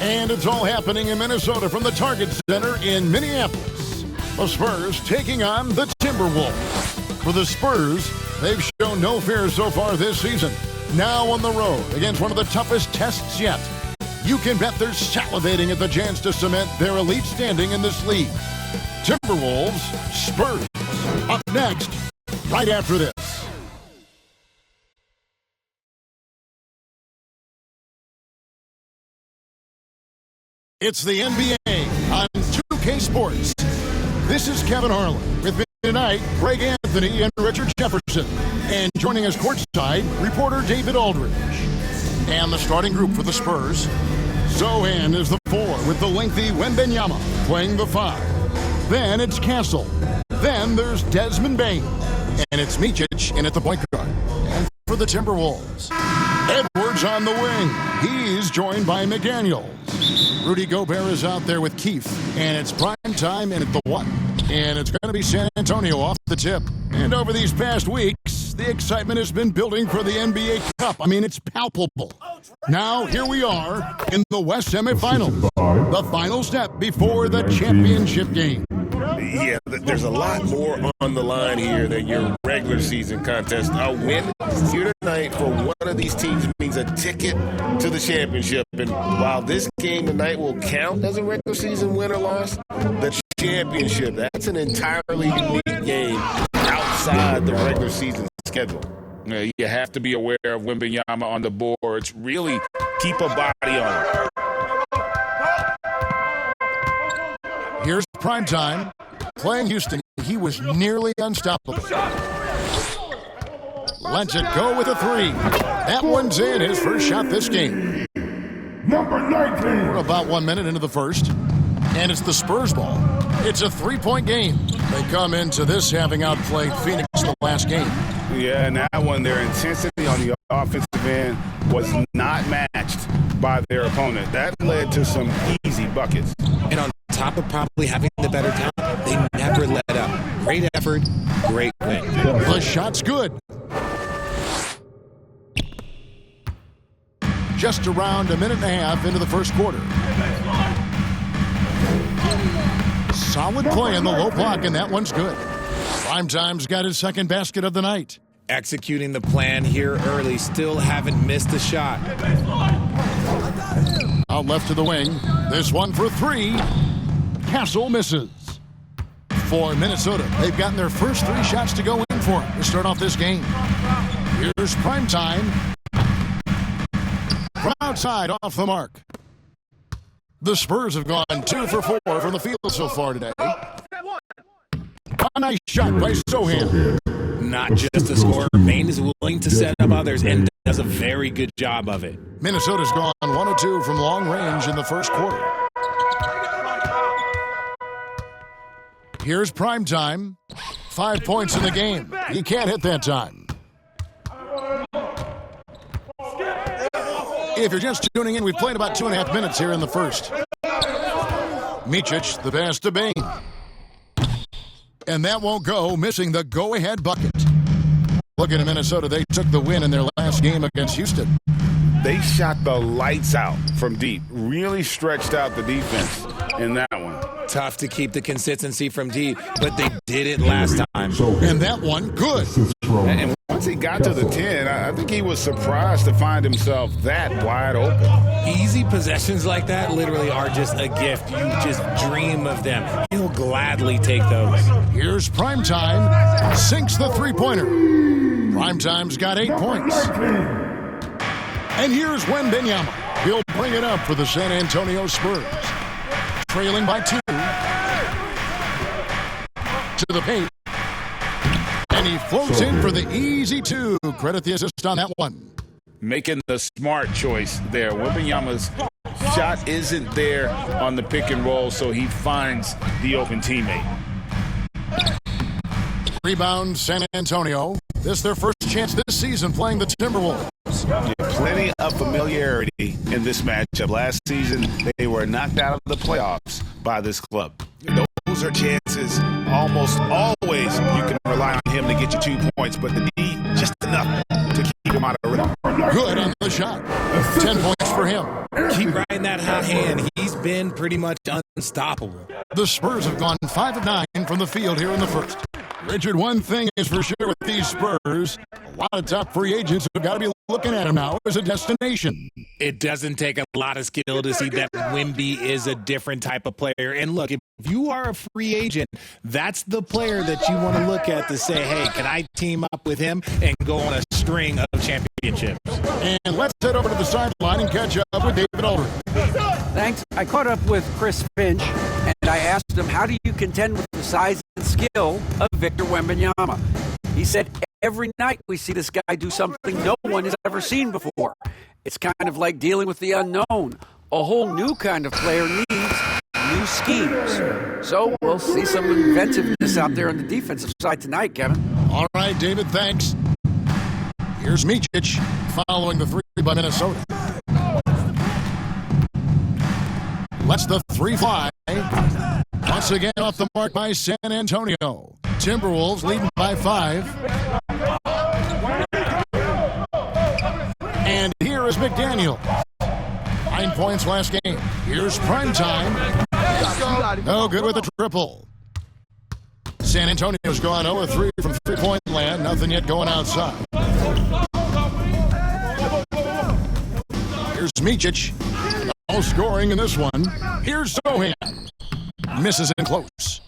And it's all happening in Minnesota from the Target Center in Minneapolis. The Spurs taking on the Timberwolves. For the Spurs, they've shown no fear so far this season. Now on the road against one of the toughest tests yet. You can bet they're salivating at the chance to cement their elite standing in this league. Timberwolves, Spurs. Up next, right after this. It's the NBA on 2K Sports. This is Kevin Harlan. With me tonight, Greg Anthony and Richard Jefferson. And joining us courtside, reporter David Aldridge. And the starting group for the Spurs. Zohan is the 4 with the lengthy Wembanyama playing the 5. Then it's Castle. Then there's Desmond Bane. And it's Micic in at the point guard. And for the Timberwolves, Edwards on the wing. He's joined by McDaniels. Rudy Gobert is out there with Keith. And it's prime time in at the 1. And it's going to be San Antonio off the tip. And over these past weeks, the excitement has been building for the NBA Cup. I mean, it's palpable. Now, here we are in the West semifinals. The final step before the championship game. Yeah, there's a lot more on the line here than your regular season contest. A win here tonight for one of these teams means a ticket to the championship. And while this game tonight will count as a regular season win or loss, the championship, that's an entirely unique game outside the regular season schedule. You have to be aware of Wembanyama on the boards. Really keep a body on it. Here's prime time. Playing Houston, he was nearly unstoppable. Lets it go with a 3. That one's in, his first shot this game. Number 19. We're about 1 minute into the first, and it's the Spurs ball. It's a 3-point game. They come into this having outplayed Phoenix the last game. Yeah, and that one, their intensity on the offensive end was not matched by their opponent. That led to some easy buckets. And on top of probably having the better talent, they never let up. Great effort, great win. The shot's good. Just around a minute and a half into the first quarter. Solid play in the low block, and that one's good. Primetime's got his second basket of the night. Executing the plan here early, still haven't missed a shot. Out left to the wing. This one for 3. Castle misses. For Minnesota, they've gotten their first 3 shots to go in for to start off this game. Here's primetime. From outside, off the mark. The Spurs have gone 2 for 4 from the field so far today. A nice shot by Zohan. Not just a scorer, Bane is willing to set up others and does a very good job of it. Minnesota's gone 1 of 2 from long range in the first quarter. Here's prime time. 5 points in the game. He can't hit that time. If you're just tuning in, we've played about 2.5 minutes here in the first. Micic, the pass to Bane. And that won't go, missing the go-ahead bucket. Looking at Minnesota, they took the win in their last game against Houston. They shot the lights out from deep, really stretched out the defense in that one. Tough to keep the consistency from deep, but they did it last time. And that one, good. And once he got to the 10, I think he was surprised to find himself that wide open. Easy possessions like that literally are just a gift. You just dream of them. He'll gladly take those. Here's Primetime. Sinks the three-pointer. Primetime's got 8 points. And here's Wembanyama. He'll bring it up for the San Antonio Spurs. Trailing by 2. To the paint. And he floats in for the easy 2. Credit the assist on that one. Making the smart choice there. Wembanyama's shot isn't there on the pick and roll, so he finds the open teammate. Rebound San Antonio. This is their first chance this season playing the Timberwolves. Plenty of familiarity in this matchup. Last season, they were knocked out of the playoffs by this club. Those are chances almost always you can rely on him to get you 2 points, but they need just enough to keep him out of rhythm. good on the shot. 10 points for him. Keep riding that hot hand. He's been pretty much unstoppable. The Spurs have gone 5 of 9 from the field here in the first. Richard, one thing is for sure with these Spurs, a lot of top free agents have got to be looking at him now as a destination. It doesn't take a lot of skill to see that Wemby is a different type of player. And look, if you are a free agent, that's the player that you want to look at to say, hey, can I team up with him and go on a string of championships? And let's head over to the sideline and catch up with David Aldridge. Thanks. I caught up with Chris Finch, and I asked him, how do you contend with the size and skill of Victor Wembanyama? He said, every night we see this guy do something no one has ever seen before. It's kind of like dealing with the unknown. A whole new kind of player needs new schemes. So we'll see some inventiveness out there on the defensive side tonight, Kevin. All right, David, thanks. Here's Micic following the three by Minnesota. Lets the three fly. Once again off the mark by San Antonio. Timberwolves leading by 5. And here is McDaniel. 9 points last game. Here's primetime. No good with the triple. San Antonio's gone 0-3 from three-point land. Nothing yet going outside. Here's Micic. No scoring in this one. Here's Sohan. Misses in close.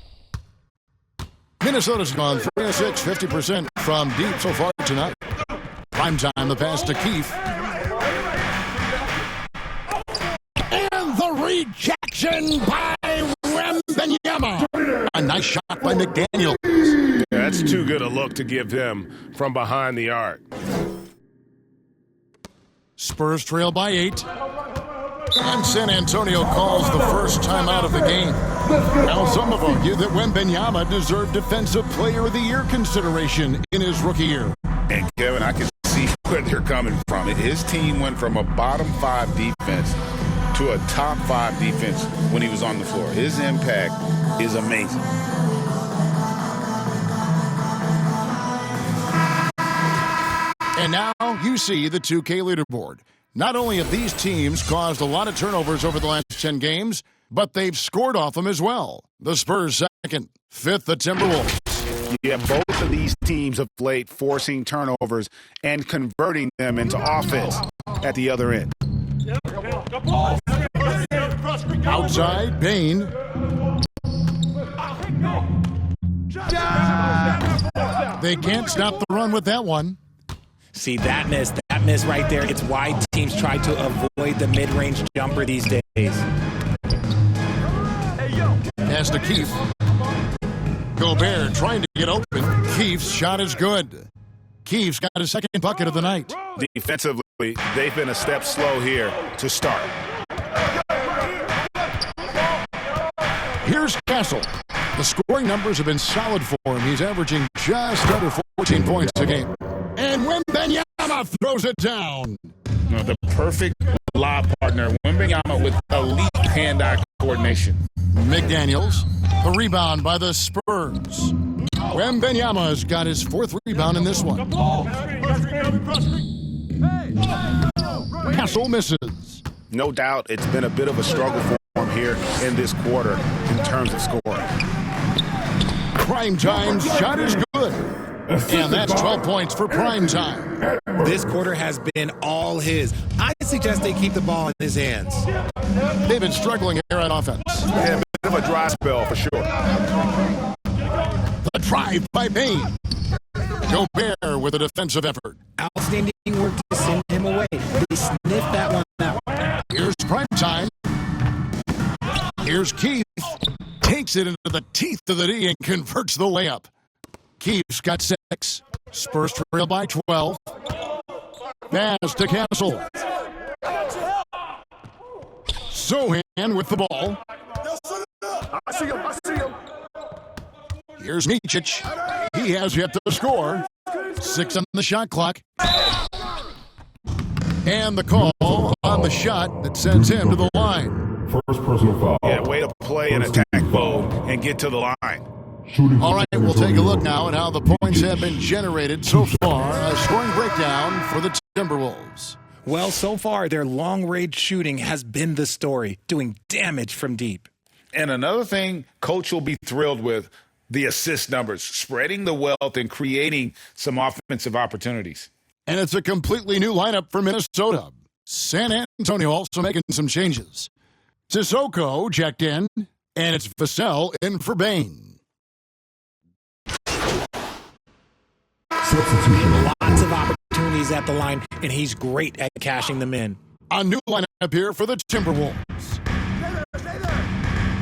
Minnesota's gone 3 of 6, 50% from deep so far tonight. Primetime, the pass to Keith. And the rejection by Wembanyama. A nice shot by McDaniel. Yeah, that's too good a look to give him from behind the arc. Spurs trail by 8. And San Antonio calls the first time out of the game. Now some have argued that Wembanyama deserved Defensive Player of the Year consideration in his rookie year. And Kevin, I can see where they're coming from. His team went from a bottom 5 defense to a top 5 defense when he was on the floor. His impact is amazing. And now you see the 2K leaderboard. Not only have these teams caused a lot of turnovers over the last 10 games, but they've scored off them as well. The Spurs second, 5th the Timberwolves. Yeah, both of these teams of late forcing turnovers and converting them into offense at the other end. Outside, Bain. They can't stop the run with that one. See, that miss right there, it's why teams try to avoid the mid-range jumper these days. Pass to Keith. Gobert trying to get open. Keith's shot is good. Keith's got his second bucket of the night. Defensively, they've been a step slow here to start. Here's Castle. The scoring numbers have been solid for him. He's averaging just under 14 points a game. And Wembanyama throws it down. The perfect lob partner, Wembanyama with elite hand-eye coordination. McDaniels, the rebound by the Spurs. Wembanyama's got his 4th rebound in this one. Castle misses. No doubt it's been a bit of a struggle for him here in this quarter in terms of scoring. Primetime's shot is good. And that's 12 points for Primetime. This quarter has been all his. I suggest they keep the ball in his hands. They've been struggling here on offense. Yeah, a bit of a dry spell for sure. The drive by Bain. Gobert with a defensive effort. Outstanding work to send him away. They sniffed that one out. Here's Primetime. Here's Keith. Takes it into the teeth of the D and converts the layup. Keith's got 6. Spurs trail by 12. Pass to Castle. Sohan with the ball. Here's Micic. He has yet to score. 6 on the shot clock. And the call on the shot that sends him to the line. First personal foul. Yeah, way to play an attack mode and get to the line. All right, we'll take a look now at how the points have been generated so far. A scoring breakdown for the Timberwolves. Well, so far, their long-range shooting has been the story, doing damage from deep. And another thing Coach will be thrilled with, the assist numbers, spreading the wealth and creating some offensive opportunities. And it's a completely new lineup for Minnesota. San Antonio also making some changes. Sissoko checked in, and it's Vassell in for Bain. Lots of opportunities at the line, and he's great at cashing them in. A new lineup here for the Timberwolves.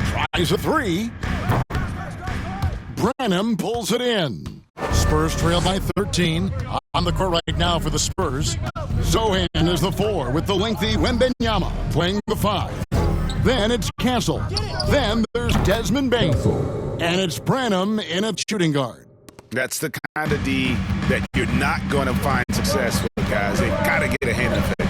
Tries a three. Branham pulls it in. Spurs trail by 13. On the court right now for the Spurs. Zohan is the 4 with the lengthy Wembanyama playing the 5. Then it's Castle. Then there's Desmond Bain. And it's Branham in a shooting guard. That's the kind of D that you're not going to find success with, guys. They got to get a hand in the face.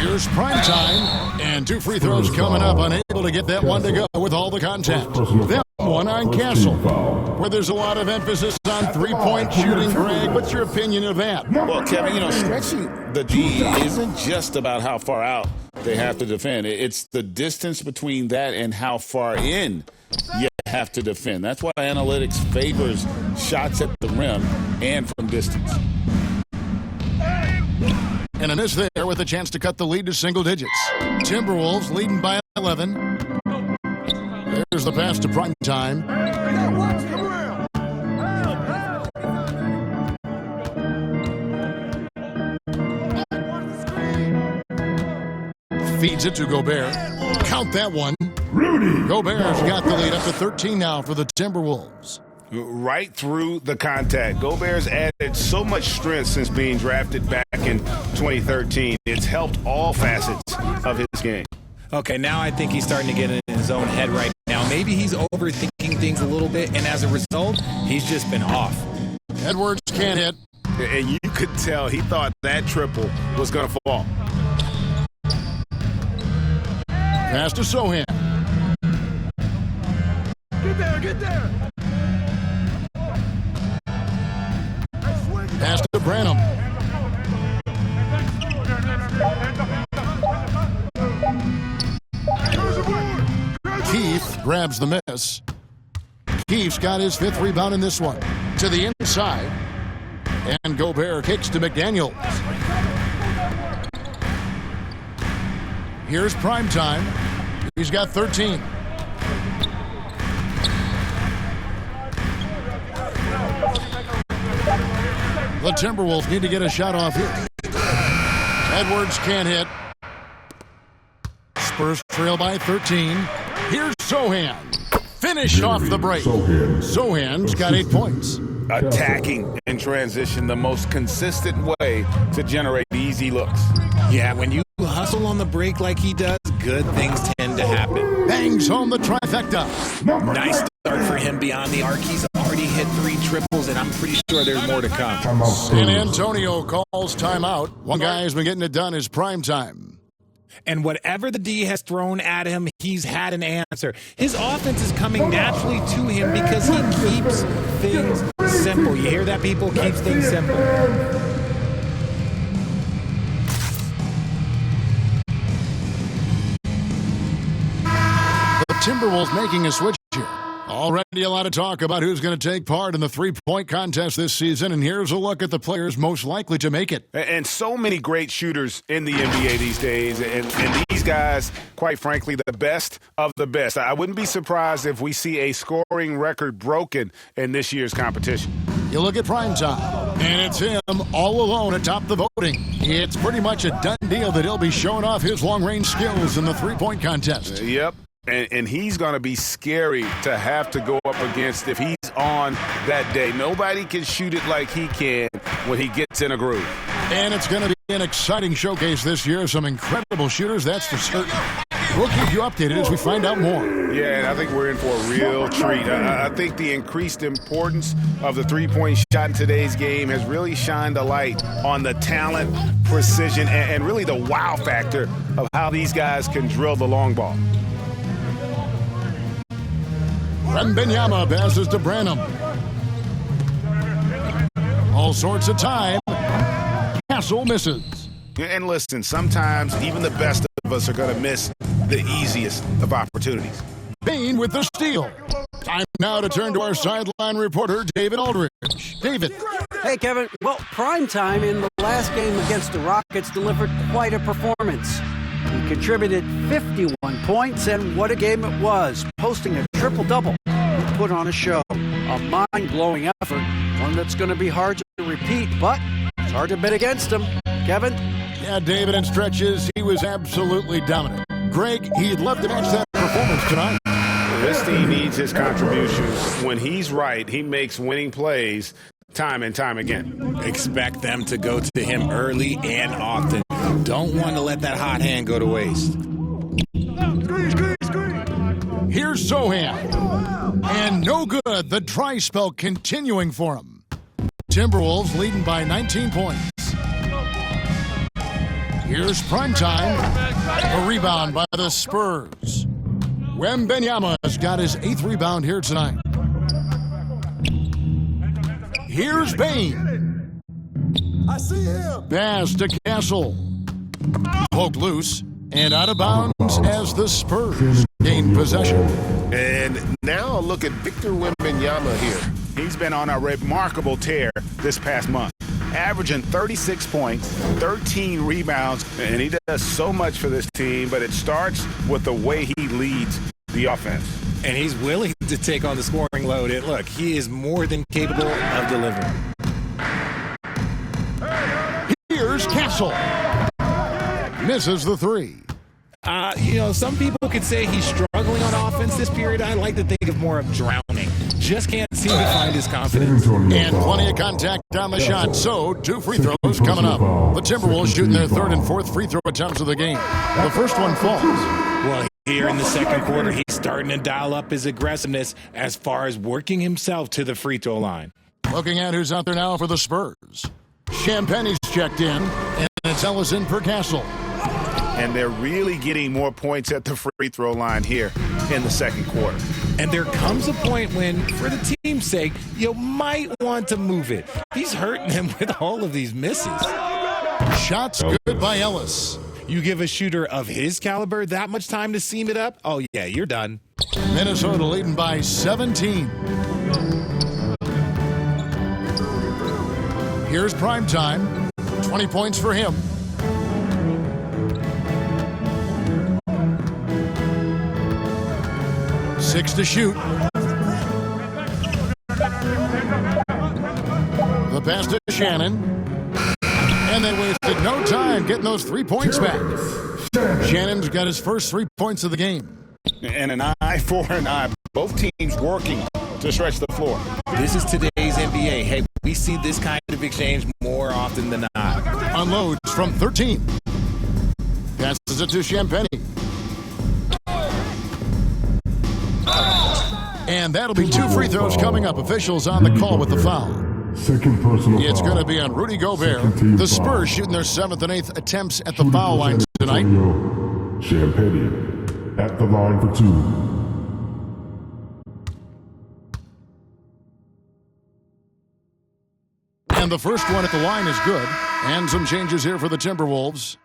Here's prime time, and 2 free throws coming up, unable to get that one to go with all the contact. That one on Castle, where there's a lot of emphasis on three-point shooting. Greg, what's your opinion of that? Well, Kevin, stretching the D isn't just about how far out they have to defend. It's the distance between that and how far in you have to defend. That's why analytics favors shots at the rim and from distance. And a miss there with a chance to cut the lead to single digits. Timberwolves leading by 11. There's the pass to prime time. Feeds it to Gobert. Count that one. Gobert's got the lead up to 13 now for the Timberwolves. Right through the contact. Gobert's added so much strength since being drafted back in 2013. It's helped all facets of his game. Okay, now I think he's starting to get in his own head right now. Maybe he's overthinking things a little bit, and as a result, he's just been off. Edwards can't hit. And you could tell he thought that triple was going to fall. Pass to Sohan. Get there. Pass to Branham. Keith grabs the miss. Keith's got his 5th rebound in this one. To the inside. And Gobert kicks to McDaniels. Here's prime time. He's got 13. The Timberwolves need to get a shot off here. Edwards can't hit. Spurs trail by 13. Here's Sohan. Finish off the break. Sohan's got 8 points. Attacking in transition, the most consistent way to generate easy looks. Yeah, when you hustle on the break like he does, good things tend to happen. Bangs home the trifecta. Nice start for him beyond the arc. He's already hit 3 triples, and I'm pretty sure there's more to come. San Antonio calls timeout. One guy has been getting it done is prime time. And whatever the D has thrown at him, he's had an answer. His offense is coming naturally to him because he keeps things simple. You hear that, people? Keeps things simple. The Timberwolves making a switch here. Already a lot of talk about who's going to take part in the three-point contest this season, and here's a look at the players most likely to make it. And so many great shooters in the NBA these days, and these guys, quite frankly, the best of the best. I wouldn't be surprised if we see a scoring record broken in this year's competition. You look at primetime, and it's him all alone atop the voting. It's pretty much a done deal that he'll be showing off his long-range skills in the three-point contest. Yep. And he's going to be scary to have to go up against if he's on that day. Nobody can shoot it like he can when he gets in a groove. And it's going to be an exciting showcase this year. Some incredible shooters, that's for certain. We'll keep you updated as we find out more. Yeah, and I think we're in for a real treat. I think the increased importance of the three-point shot in today's game has really shined a light on the talent, precision, and really the wow factor of how these guys can drill the long ball. Wembanyama passes to Branham. All sorts of time. Castle misses. And listen, sometimes even the best of us are going to miss the easiest of opportunities. Bain with the steal. Time now to turn to our sideline reporter, David Aldridge. David. Hey, Kevin. Well, primetime in the last game against the Rockets delivered quite a performance. He contributed 51 points, and what a game it was, posting a triple-double. He put on a show, a mind-blowing effort, one that's going to be hard to repeat, but it's hard to bet against him. Kevin? Yeah, David, in stretches, he was absolutely dominant. Greg, he'd love to match that performance tonight. This team needs his contributions. When he's right, he makes winning plays time and time again. Expect them to go to him early and often. Don't want to let that hot hand go to waste. Here's Sohan. And no good. The dry spell continuing for him. Timberwolves leading by 19 points. Here's primetime. A rebound by the Spurs. Wembanyama's got his 8th rebound here tonight. Here's Bain. I see him. Pass to Castle. Poked loose and out of bounds as the Spurs gain possession. And now a look at Victor Wembanyama here. He's been on a remarkable tear this past month, averaging 36 points, 13 rebounds, and he does so much for this team, but it starts with the way he leads the offense. And he's willing to take on the scoring load. And look, he is more than capable of delivering. Here's Castle. Misses the three. Some people could say he's struggling on offense this period. I like to think of more of drowning. Just can't seem to find his confidence. And plenty of contact on the shot. So, 2 free throws coming up. The Timberwolves shooting their 3rd and 4th free throw attempts of the game. The first one falls. Well, here in the second quarter, he's starting to dial up his aggressiveness as far as working himself to the free throw line. Looking at who's out there now for the Spurs. Champagne's checked in, and it's Ellison per Castle. And they're really getting more points at the free throw line here in the second quarter. And there comes a point when, for the team's sake, you might want to move it. He's hurting him with all of these misses. Shots good by Ellis. You give a shooter of his caliber that much time to seam it up, oh yeah, you're done. Minnesota leading by 17. Here's primetime. 20 points for him. Six to shoot. The pass to Shannon. And they wasted no time getting those 3 points back. Shannon's got his first 3 points of the game. And an eye for an eye. Both teams working to stretch the floor. This is today's NBA. Hey, we see this kind of exchange more often than not. Unloads from 13. Passes it to Champagne. And that'll be 2 free throws coming up. Officials on the call with the foul. Second personal It's foul. going to be on Rudy Gobert. The Spurs shooting their 7th and 8th attempts at the foul line tonight. Champagne at the line for 2. And the first one at the line is good. And some changes here for the Timberwolves.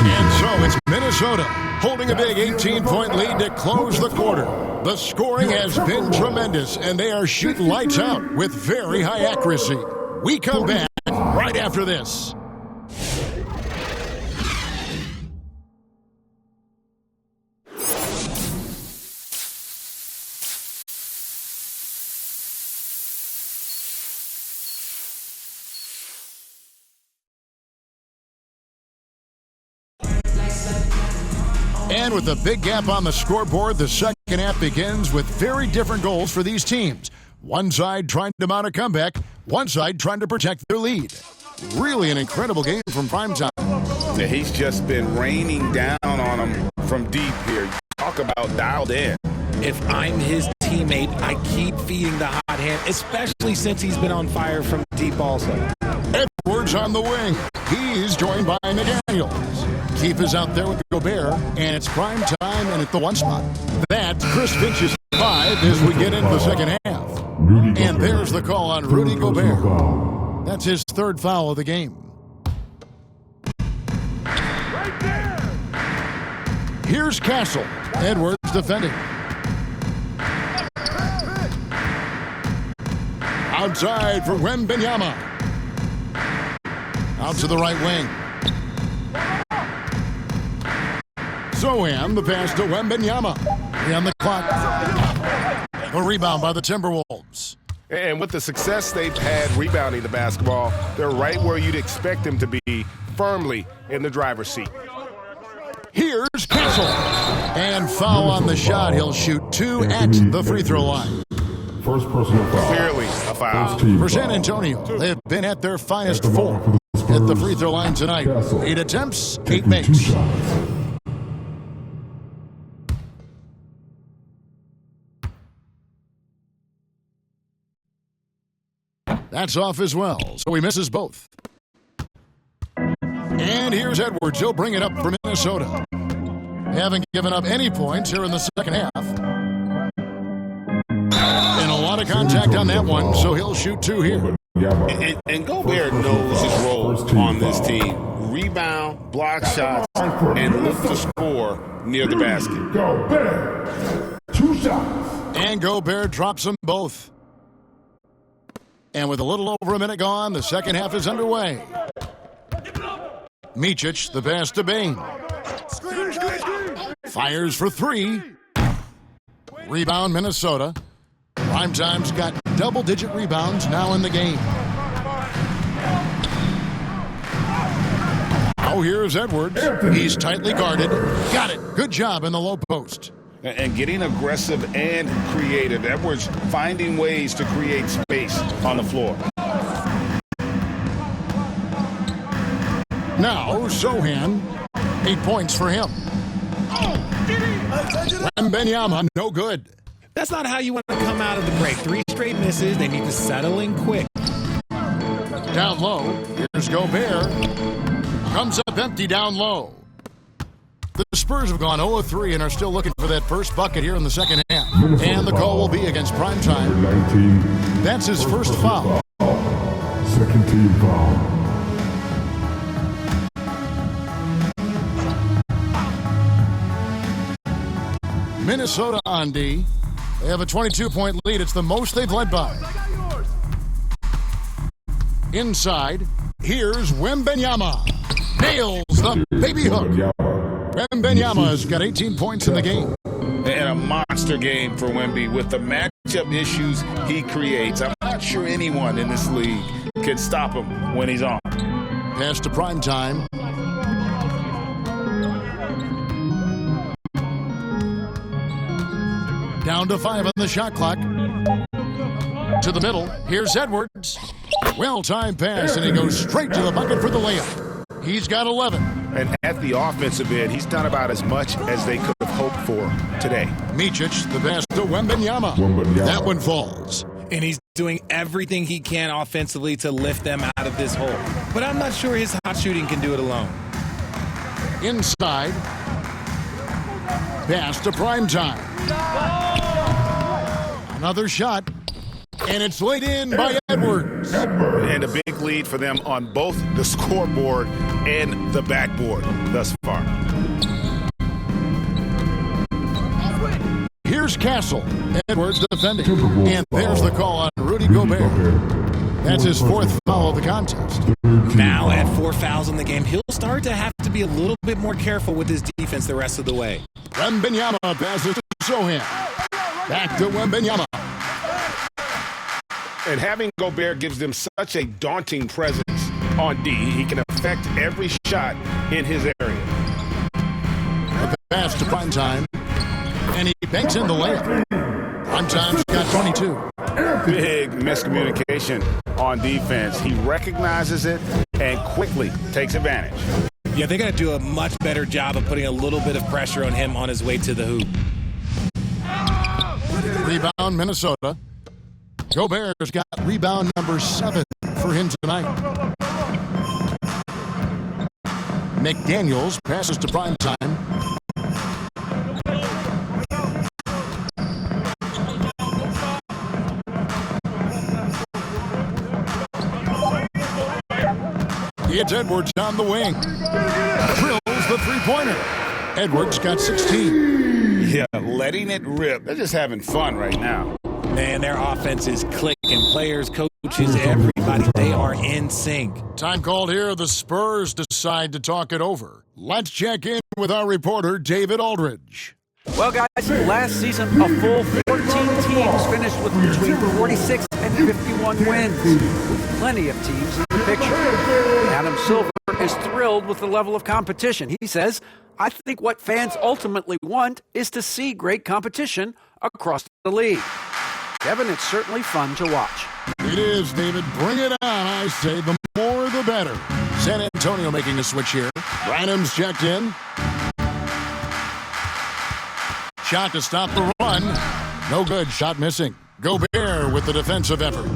And so it's Minnesota holding a big 18-point lead to close the quarter. The scoring has been tremendous, and they are shooting lights out with very high accuracy. We come back right after this. And with a big gap on the scoreboard, the second half begins with very different goals for these teams. One side trying to mount a comeback, one side trying to protect their lead. Really an incredible game from primetime. Yeah, he's just been raining down on them from deep here. Talk about dialed in. If I'm his teammate, I keep feeding the hot hand, especially since he's been on fire from deep also. Edwards on the wing. He's joined by McDaniels. Keith is out there with Gobert, and it's prime time and at the 1 spot. That's Chris Finch's 5 as we get into the second half. And there's the call on Rudy Gobert. Foul. That's his third foul of the game. Here's Castle. Edwards defending. Outside for Wembanyama. Out to the right wing. Zohan, the pass to Wembanyama. On the clock. A rebound by the Timberwolves. And with the success they've had rebounding the basketball, they're right where you'd expect them to be, firmly in the driver's seat. Here's Castle. And foul on the shot. He'll shoot 2 at the free throw line. First personal foul. Clearly a foul. For San Antonio, they've been at their finest 4 at the free throw line tonight. 8 attempts, 8 makes. 2 shots. That's off as well, so he misses both. And here's Edwards. He'll bring it up for Minnesota. Haven't given up any points here in the second half. And a lot of contact on that one, so he'll shoot 2 here. And Gobert knows his role on this team. Rebound, block shots, and look to score near the basket. Gobert. 2 shots. And Gobert drops them both. And with a little over a minute gone, the second half is underway. Micic, the pass to Bane. Fires for 3. Rebound, Minnesota. Primetime's got double-digit rebounds now in the game. Oh, here's Edwards. He's tightly guarded. Got it. Good job in the low post. And getting aggressive and creative. Edwards finding ways to create space on the floor. Now, Zohan, 8 points for him. Wembanyama, no good. That's not how you want to come out of the break. 3 straight misses. They need to settle in quick. Down low, here's Gobert. Comes up empty down low. The Spurs have gone 0-3 and are still looking for that first bucket here in the second half. And the call will be against Primetime. 19. That's his first foul. Second team foul. Minnesota on D. They have a 22-point lead. It's the most they've led by. Inside, here's Wembanyama. Nails the baby hook. Wembanyama's got 18 points in the game. And a monster game for Wemby with the matchup issues he creates. I'm not sure anyone in this league can stop him when he's on. Pass to Primetime. Down to 5 on the shot clock. To the middle. Here's Edwards. Well-timed pass, and he goes straight to the bucket for the layup. He's got 11. And at the offensive end, he's done about as much as they could have hoped for today. Micic, the pass to Wembanyama. That one falls. And he's doing everything he can offensively to lift them out of this hole. But I'm not sure his hot shooting can do it alone. Inside. Pass to Primetime. Another shot. And it's laid in by Edwards. And a big lead for them on both the scoreboard and the backboard thus far. Here's Castle. Edwards defending. And there's the call on Rudy Gobert. That's his 4th foul of the contest. Now at 4 fouls in the game, he'll start to have to be a little bit more careful with his defense the rest of the way. Wembanyama passes to Zohan. Back to Wembanyama. And having Gobert gives them such a daunting presence on D. He can affect every shot in his area. The pass to Primetime. And he banks in the layup. Primetime's got 22. Big miscommunication on defense. He recognizes it and quickly takes advantage. Yeah, they got to do a much better job of putting a little bit of pressure on him on his way to the hoop. Rebound, Minnesota. Gobert's got rebound number 7 for him tonight. McDaniels passes to Primetime. It's Edwards on the wing. Drills the three-pointer. Edwards got 16. Yeah, letting it rip. They're just having fun right now. Man, their offense is clicking. Players, coaches, everybody, they are in sync. Time called here. The Spurs decide to talk it over. Let's check in with our reporter, David Aldridge. Well, guys, last season, a full 14 teams finished with between 46 and 51 wins, with plenty of teams in the picture. Adam Silver is thrilled with the level of competition. He says, I think what fans ultimately want is to see great competition across the league. Kevin, it's certainly fun to watch. It is, David. Bring it on. I say the more the better. San Antonio making a switch here. Branham's checked in. Shot to stop the run. No good. Shot missing. Gobert with the defensive effort.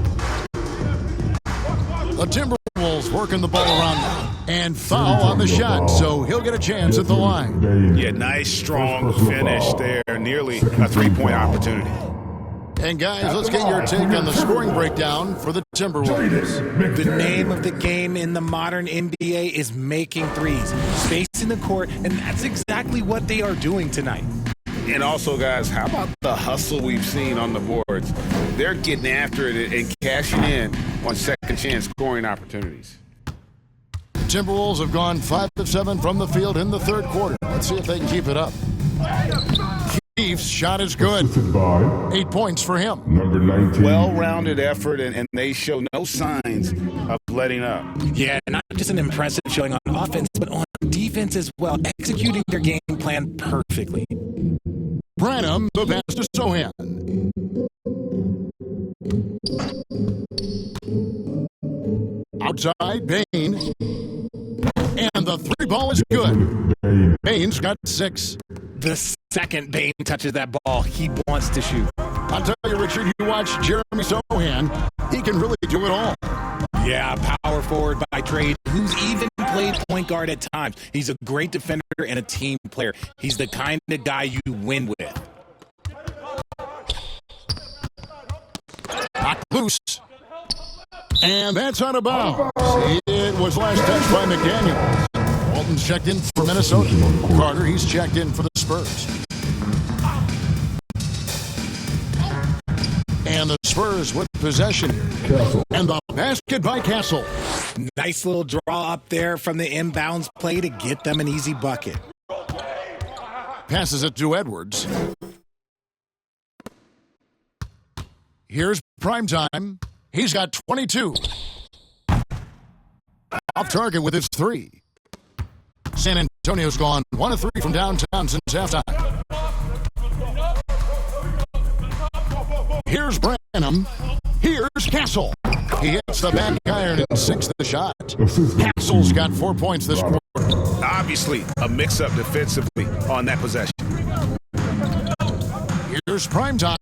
The Timberwolves working the ball around them. And foul on the shot, so he'll get a chance at the line. Yeah, nice, strong finish there. Nearly a three-point opportunity. And guys, let's get your take on the scoring breakdown for the Timberwolves. The name of the game in the modern NBA is making threes, spacing the court, and that's exactly what they are doing tonight. And also, guys, how about the hustle we've seen on the boards? They're getting after it and cashing in on second chance scoring opportunities. Timberwolves have gone 5 of 7 from the field in the third quarter. Let's see if they can keep it up. Chiefs shot is good. 8 points for him. Number 19. Well-rounded effort, and they show no signs of letting up. Yeah, not just an impressive showing on offense, but on defense as well, executing their game plan perfectly. Branham, the pass to Sohan. Outside, Bain. And the three ball is good. Bain's got 6. The second Bane touches that ball, he wants to shoot. I'll tell you, Richard, you watch Jeremy Sohan, he can really do it all. Yeah, power forward by trade, who's even played point guard at times. He's a great defender and a team player. He's the kind of guy you win with. Knocked loose. And that's out of bounds. It was last touched by McDaniel. Walton's checked in for Minnesota. Carter, he's checked in for the Spurs. And the Spurs with possession. And the basket by Castle. Nice little draw up there from the inbounds play to get them an easy bucket. Passes it to Edwards. Here's Primetime. He's got 22. Off target with his 3. San Antonio's gone 1 of 3 from downtown since halftime. Here's Branham. Here's Castle. He hits the back iron and sinks the shot. Castle's got 4 points this quarter. Obviously, a mix-up defensively on that possession. Here's Primetime.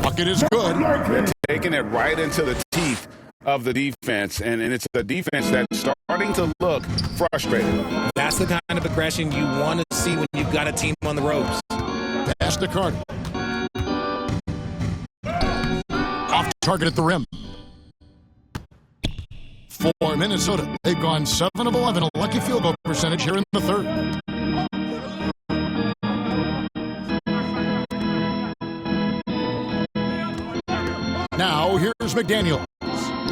Bucket is good. They're taking it right into the teeth of the defense, and it's a defense that's starting to look frustrated. That's the kind of aggression you want to see when you've got a team on the ropes. Pass to Carter. Off target at the rim. For Minnesota, they've gone 7 of 11, a lucky field goal percentage here in the third. Now, here's McDaniel.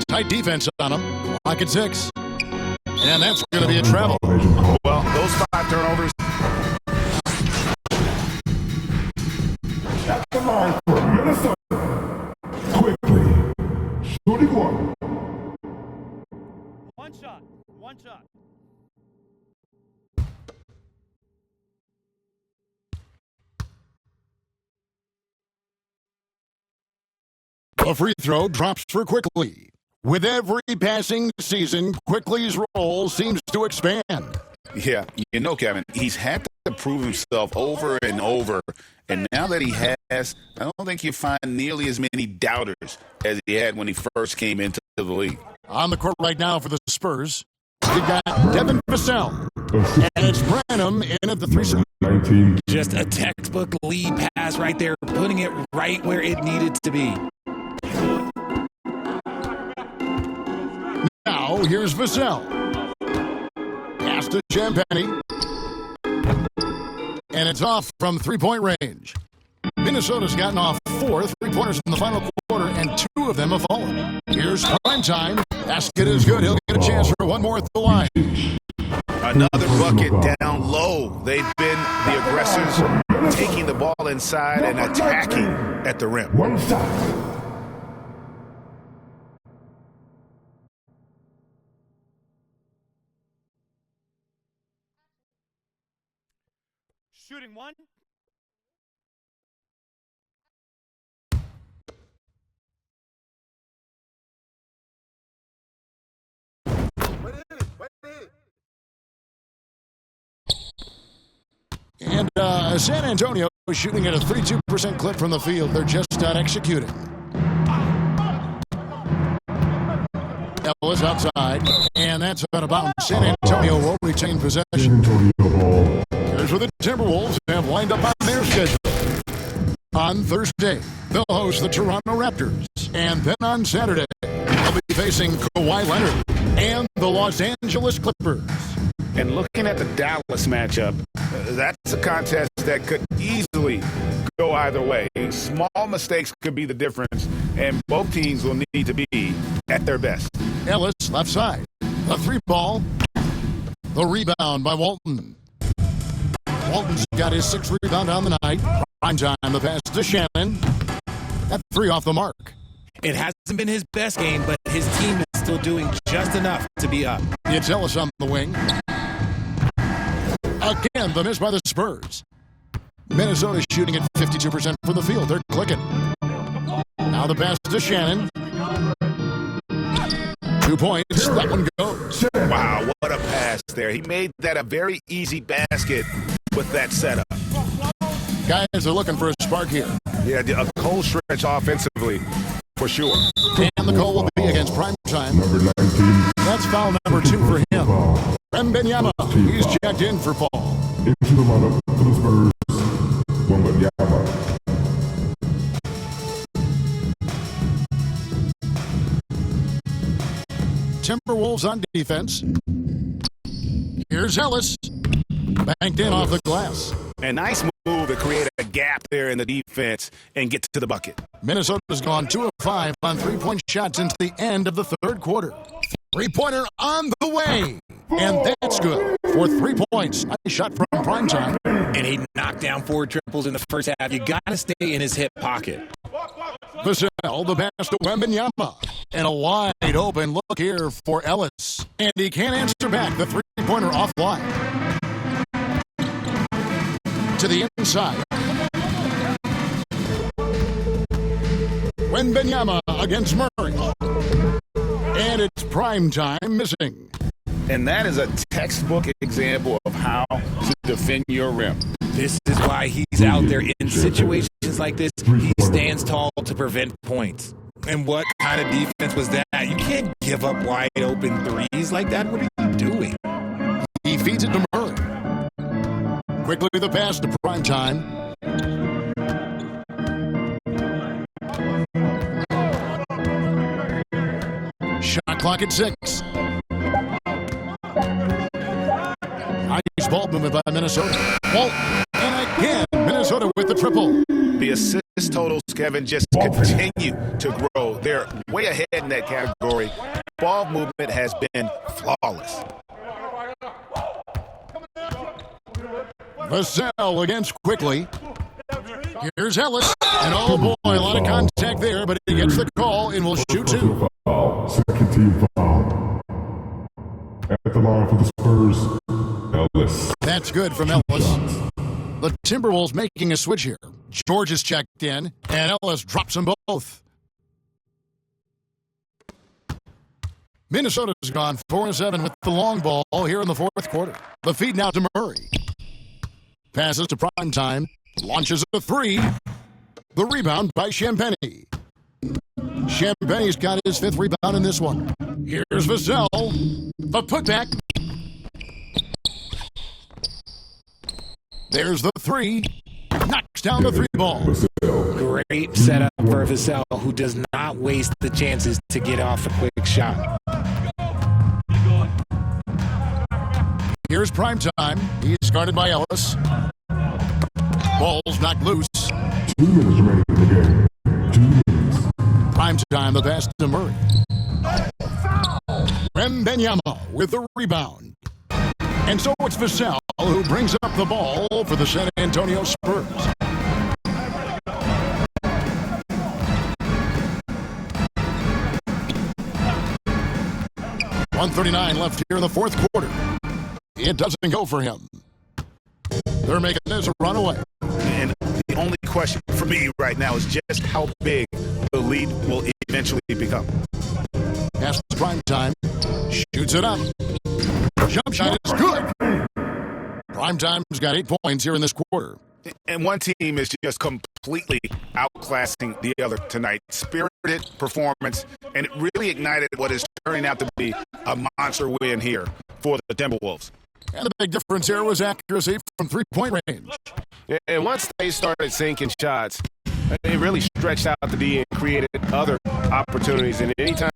Tight defense on him. Lock at 6. And that's going to be a travel. Well, those 5 turnovers. At the line for Minnesota. Quickly. Shooting 1. One shot. A free throw drops for Quickly. With every passing season, Quickly's role seems to expand. Yeah, you know, Kevin, he's had to prove himself over and over. And now that he has, I don't think you find nearly as many doubters as he had when he first came into the league. On the court right now for the Spurs, you've got Devin Vassell. And it's Branham in at the 3. 19. Just a textbook lead pass right there, putting it right where it needed to be. Now, here's Vassell. pass to Champagnie. And it's off from three-point range. Minnesota's gotten off 4 three-pointers in the final quarter, and 2 of them have fallen. Here's prime time. Basket is good. He'll get a chance for one more at the line. Another bucket down low. They've been the aggressors, taking the ball inside and attacking at the rim. One shot. Shooting one. And San Antonio is shooting at a 32% clip from the field. They're just not executing. Ellis outside, and that's out of bounds. San Antonio will retain possession. Here's where the Timberwolves have lined up on their schedule. On Thursday, they'll host the Toronto Raptors. And then on Saturday, they'll be facing Kawhi Leonard and the Los Angeles Clippers. And looking at the Dallas matchup, that's a contest that could easily go either way. Small mistakes could be the difference, and both teams will need to be at their best. Ellis, left side. The 3-ball. The rebound by Walton. Walton's got his 6th rebound on the night. Prime time, the pass to Shannon. That 3 off the mark. It hasn't been his best game, but his team is still doing just enough to be up. It's Ellis on the wing. Again, the miss by the Spurs. Minnesota shooting at 52% from the field. They're clicking. Now the pass to Shannon. 2 points. That one goes. Wow, what a pass there. He made that a very easy basket with that setup. Guys are looking for a spark here. Yeah, a cold stretch offensively, for sure. And the call will be against prime time. Number 19. That's foul number 2 for him. Wembanyama, he's checked in for Paul. Into the lineup for the Spurs. Wembanyama. Timberwolves on defense. Here's Ellis. Banked in off the glass. A nice move to create a gap there in the defense and get to the bucket. Minnesota's gone 2 of 5 on 3-point shots since the end of the 3rd quarter. 3-pointer on the way. And that's good for 3 points. Nice shot from primetime. And he knocked down 4 triples in the first half. You got to stay in his hip pocket. Vassell, the pass to Wembanyama. And a wide open look here for Ellis. And he can't answer back. The 3-pointer offline. To the inside. Wembanyama against Murray. And it's prime time missing. And that is a textbook example of how to defend your rim. This is why he's out there in situations like this. He stands tall to prevent points. And what kind of defense was that? You can't give up wide open threes like that. What are you doing? He feeds it to Murray. Quickly the pass to prime time. Shot clock at 6. Nice ball movement by Minnesota. Walt, and again, Minnesota with the triple. The assist totals, Kevin, just continue to grow. They're way ahead in that category. Ball movement has been flawless. Vassell against quickly. Here's Ellis. And oh boy, a lot of contact there, but he gets the call and will shoot 2. Second team foul. At the line for the Spurs, Ellis. That's good from Ellis. The Timberwolves making a switch here. George is checked in, and Ellis drops them both. Minnesota's gone 4-7 with the long ball here in the 4th quarter. The feed now to Murray. Passes to prime time. Launches a 3. The rebound by Champagnie. Champagnie's got his 5th rebound in this one. Here's Vassell. The putback. There's the 3. Knocks down the 3-ball. Great setup for Vassell, who does not waste the chances to get off a quick shot. Here's primetime. He's guarded by Ellis. Ball's knocked loose. 2 minutes remaining in the game. 2 minutes. Primetime, the pass to Murray. Wembanyama with the rebound. And so it's Vassell who brings up the ball for the San Antonio Spurs. .139 left here in the fourth quarter. It doesn't go for him. They're making this a runaway. And the only question for me right now is just how big the lead will eventually become. Pass to prime time. Shoots it up. Jump shot is good. Prime time's got 8 points here in this quarter. And one team is just completely outclassing the other tonight. Spirited performance, and it really ignited what is turning out to be a monster win here for the Timberwolves. And the big difference here was accuracy from three-point range. And once they started sinking shots, they really stretched out the D and created other opportunities. And anytime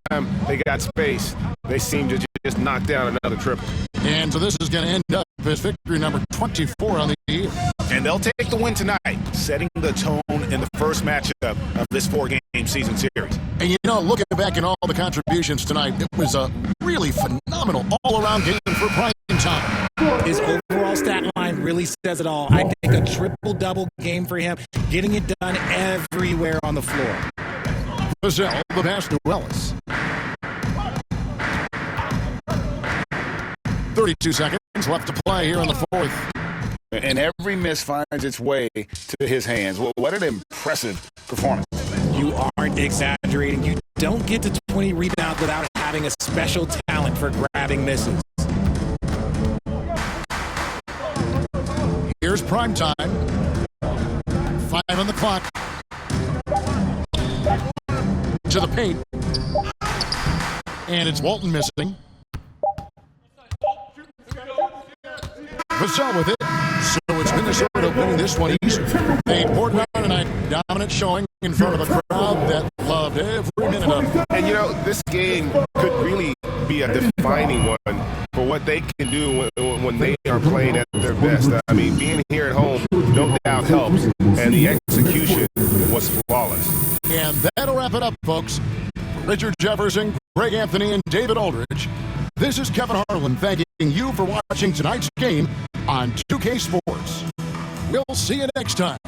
they got space, they seemed to just knock down another triple. And so this is going to end up as victory number 24 on the year. And they'll take the win tonight, setting the tone in the first matchup of this 4-game season series. And looking back at all the contributions tonight, it was a really phenomenal all-around game for prime time. His overall stat line really says it all. I think a triple-double game for him, getting it done everywhere on the floor. Vassell, the pass to Ellis. 32 seconds left to play here in the fourth. And every miss finds its way to his hands. Well, what an impressive performance. You aren't exaggerating. You don't get to 20 rebounds without having a special talent for grabbing misses. Here's prime time. 5 on the clock. To the paint. And it's Walton missing. Vassell with it. So it's Minnesota winning this one easy. They poured out a dominant showing in front of a crowd that loved every minute of it. And this game could really be a defining one for what they can do when they are playing at their best. I mean, being here at home no doubt helps, and the execution was flawless. And that'll wrap it up, folks. For Richard Jefferson, Greg Anthony, and David Aldridge, this is Kevin Harlan thanking you for watching tonight's game on 2K Sports. We'll see you next time.